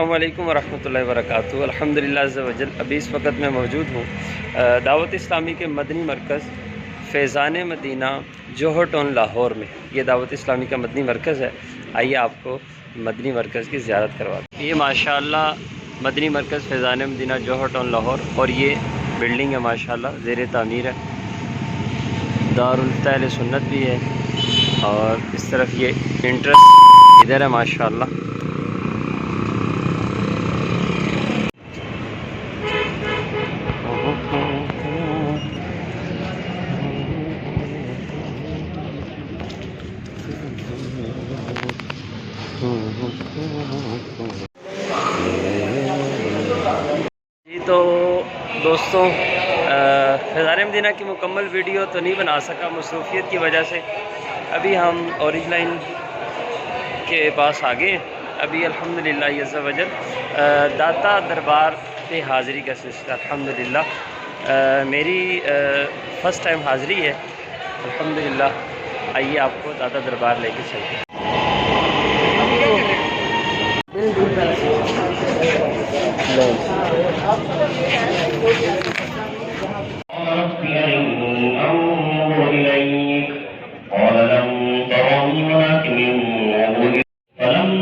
अस्सलामुअलैकुम वरहमतुल्लाहि वबरकातुहू। अल्हम्दुलिल्लाह अज़्ज़ा वजल। अभी इस वक्त मैं मौजूद हूँ दावत इस्लामी के मदनी मरकज़ फैज़ान मदीना जोहर टाउन लाहौर में। ये दावत इस्लामी का मदनी मरकज़ है। आइए आपको मदनी मरकज़ की ज़ियारत करवाते हैं। ये माशाअल्लाह मदनी मरकज़ फैज़ान मदीना जोहर टाउन लाहौर, और ये बिल्डिंग है माशाअल्लाह ज़ेर तामीर है। दारुल इफ्ता अहले सुन्नत भी है, और इस तरफ ये इंट्रेंस इधर है माशाअल्लाह। जी तो दोस्तों, फैज़ान मदीना की मुकम्मल वीडियो तो नहीं बना सका मसरूफियत की वजह से। अभी हम ऑरेंज लाइन के पास आ गए। अभी अल्हम्दुलिल्लाह अज़्ज़ा वजल दाता दरबार पे हाज़िरी का सिलसिला अल्हम्दुलिल्लाह मेरी फ़र्स्ट टाइम हाज़िरी है अल्हम्दुलिल्लाह। आइए आपको दाता दरबार लेके चलते हैं।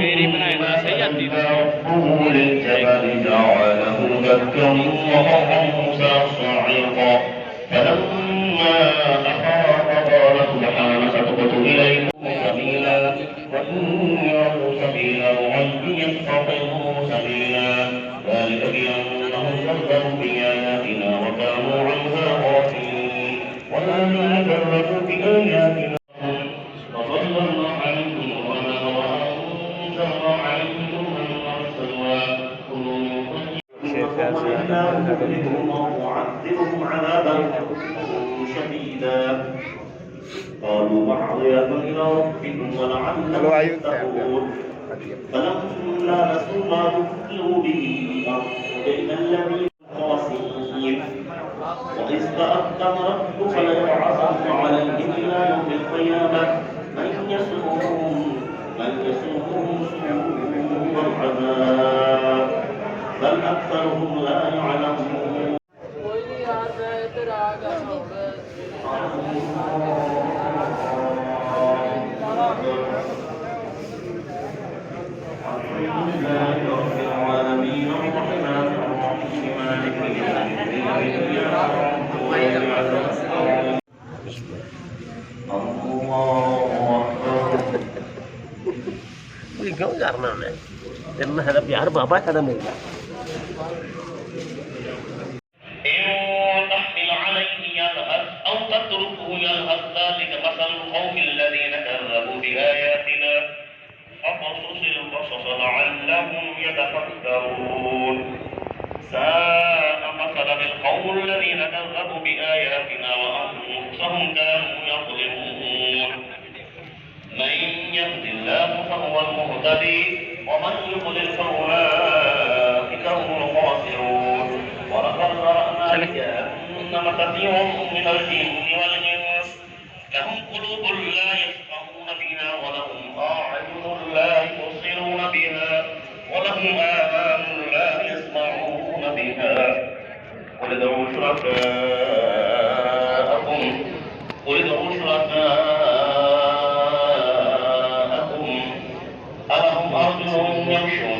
मेरी बनाए ना सही आती قالوا معذرة إلى ربكم ولعلهم يتقون فلما نسوا ما ذكروا به أنجينا الذين خاسرين وإذ تأذن ربك ليبعثن عليهم إلى يوم القيامة من يسومهم سوء العذاب بل أكثرهم لا يعلمون. क्यों करना है तेरा है प्यार बाबा है मेरा। أو تتركه يلهث ذلك مثل القوم الذين كذبوا بآياتنا فقصص القصص لعلهم يتفكرون. ساء مثلا القوم الذين كذبوا بآياتنا وأنفسهم كانوا يظلمون. من يهد الله فهو المهتدي ومن يضلل فأولئك هم الخاسرون. ولقد ذرأنا لجهنم كثيرا من الجن والإنس لهم قلوب لا يفقهون بها ولهم أعين لا يبصرون بها ولهم آذان لا يسمعون بها. قل ادعوا شركاءكم ألهم أرجل يمشون